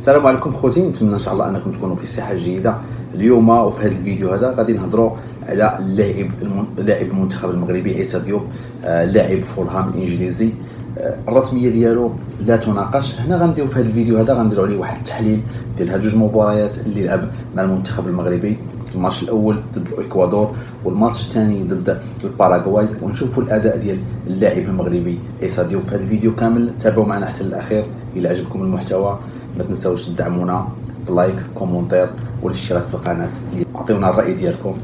السلام عليكم خوتي، نتمنى ان شاء الله انكم تكونوا في صحه جيده. اليوم وفي هذا الفيديو هذا غادي نهضروا على لاعب المنتخب المغربي عيسى ديوب، لاعب فولهام الانجليزي. الرسميه ديالو لا تناقش. هنا غنديروا في هذا الفيديو هذا غنديروا عليه واحد التحليل ديال هاد جوج مباريات اللي لعب مع المنتخب المغربي. الماتش الاول ضد الاكوادور والماتش الثاني ضد الباراغواي، ونشوفوا الاداء ديال اللاعب المغربي عيسى ديوب في هذا الفيديو كامل. تابعوا معنا حتى للاخير. الى عجبكم المحتوى ما تنساوش تدعمونا بلايك كومونتير والاشتراك في القناه. اعطيونا الراي ديالكم.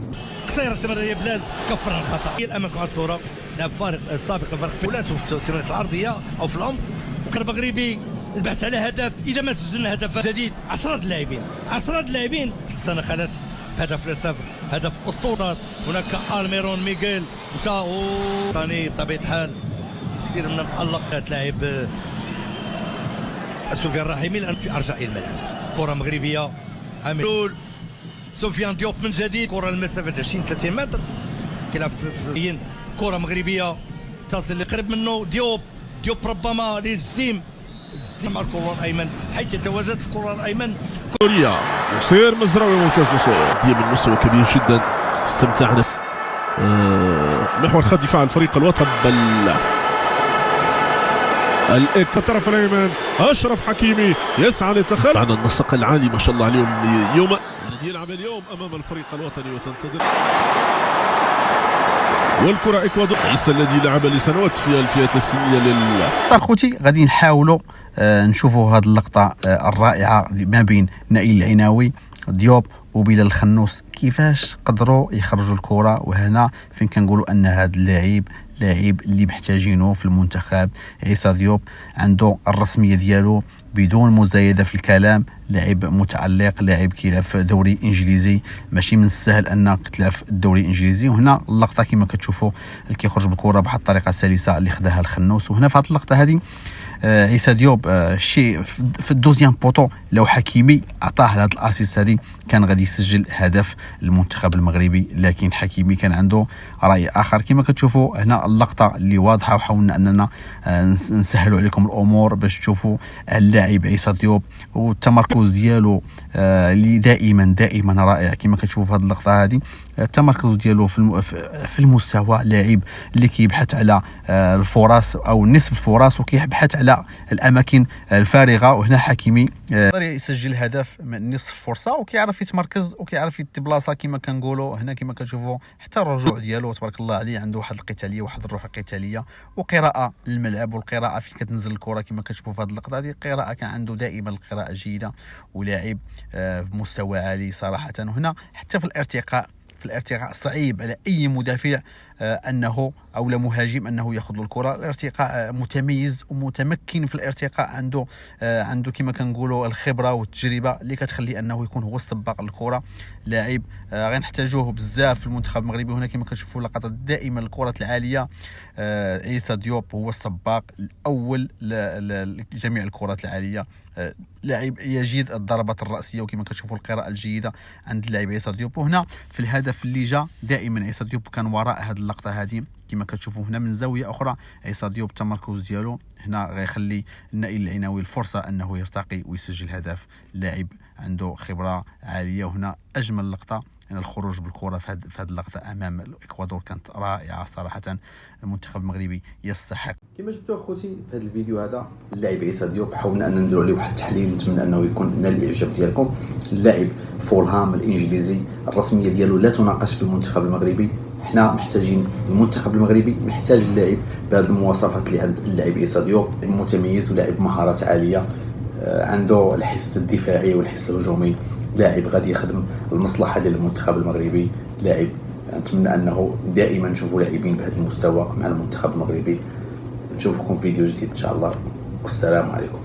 قصيره التمريره بلال كفر الخطا الامامكم على الصوره. لاعب فارق السابق الفرق ولا في التمريرات العرضيه او في العمق، وكان المغربي البحث على هدف. اذا ما سجلنا هدف جديد 10 اللاعبين السنه خلت هدف لساف، هدف اسطورات. هناك الميرون ميغيل مشى ثاني بطبيعه الحال كثير منا متالق تلاعب سفيان الرحيمي الان في ارجاء الملعب. كره مغربيه عامل سفيان ديوب من جديد، كره المسافه 20-30 متر كيلعب في كره مغربيه تصل لقرب منه. ديوب ربما للجسيم مع الكره الايمن حيث يتواجد في الكره الايمن. كوريا يصير مزراوي ممتاز دي من مستوى كبير جدا. استمتعنا محور خط دفاع الفريق الوطني الطرف الايمن اشرف حكيمي يسعى للتخلص عن النسق العالي ما شاء الله عليهم. اليوم الذي يلعب اليوم امام الفريق الوطني وتنتظر والكره اكوادور. عيسى الذي لعب لسنوات في الفئات السنيه اخوتي غادي نحاولوا نشوفوا هذه اللقطه الرائعه ما بين نائل العناوي ديوب وبلال الخنوس، كيفاش قدروا يخرجوا الكره. وهنا فين كنقولوا ان هذا لاعب اللي محتاجينه في المنتخب. عيسى ديوب عنده الرسميه ديالو بدون مزايده في الكلام، لاعب متعلق، لاعب كيلعب في دوري انجليزي. ماشي من السهل انك تلعب في الدوري الانجليزي. وهنا اللقطه كما كتشوفوا اللي كيخرج بالكره بواحد الطريقه سلسه اللي خداها الخنوس. وهنا في هذه اللقطه هذه عيسى ديوب شي في الدوزيام بوطو لو حكيمي عطاه هذا الاسيست هذه كان غادي يسجل هدف المنتخب المغربي، لكن حكيمي كان عنده راي اخر. كما كتشوفوا هنا اللقطه اللي واضحه، وحاولنا اننا نسهلوا عليكم الامور باش تشوفوا اللاعب عيسى ديوب والتمركز ديالو اللي دائما رائع. كما كتشوفوا في هذه اللقطه هذه التمركز ديالو في المستوى، لاعب اللي كيبحث على الفرص او نصف الفرص وكيبحث على الاماكن الفارغه. وهنا حكيمي يسجل هدف من نصف فرصه وكيعرف يتمركز وكيعرف يتبلاصه. كما كنقولوا هنا كما كتشوفوا حتى الرجوع ديالو تبارك الله عليه، عنده واحد القتاليه واحد الروح القتاليه وقراءه للملعب. والقراءه فين كتنزل الكره كما كتشوفوا في هذه اللقطه هذه قراءه كان عنده دائما القراءه جيده، ولاعب بمستوى عالي صراحه. وهنا حتى في الارتقاء صعيب على اي مدافع انه او لا مهاجم انه ياخذ الكره. الارتقاء متميز ومتمكن في الارتقاء، عنده كما كنقولوا الخبره والتجربه اللي كتخلي انه يكون هو السباق الكره. لاعب غنحتاجوه بزاف في المنتخب المغربي. هنا كما كتشوفوا لقطات دائما الكرات العاليه، عيسى ديوب هو السباق الاول لجميع الكرات العاليه. لاعب يجيد الضربات الراسيه، وكما كتشوفوا القراءه الجيده عند اللاعب عيسى ديوب. وهنا في الهدف اللي جا دائما عيسى ديوب كان وراء هذه اللقطه هذه. كما كتشوفوا هنا من زاويه اخرى عيسى ديوب التمركز ديالو هنا غيخلي النائل العناوي الفرصه انه يرتقي ويسجل هدف. لاعب عنده خبره عاليه. وهنا اجمل لقطه يعني الخروج بالكره في هذه اللقطه امام الاكوادور كانت رائعه صراحه. المنتخب المغربي يستحق. كما شفتوا اخوتي في هذا الفيديو هذا اللاعب عيسى ديوب حاولنا ان نديروا عليه واحد التحليل، نتمنى انه يكون نال الاعجاب ديالكم. اللاعب فولهام الانجليزي، الرسميه ديالو لا تناقش في المنتخب المغربي. حنا محتاجين المنتخب المغربي محتاج اللاعب بهذه المواصفات اللي عند اللاعب عيسى ديوب، متميز ولاعب مهارات عاليه، عنده الحس الدفاعي والحس الهجومي، لاعب غادي يخدم المصلحه ديال المنتخب المغربي. لاعب نتمنى انه دائما نشوفوا لاعبين بهذا المستوى مع المنتخب المغربي. نشوفكم في فيديو جديد ان شاء الله، والسلام عليكم.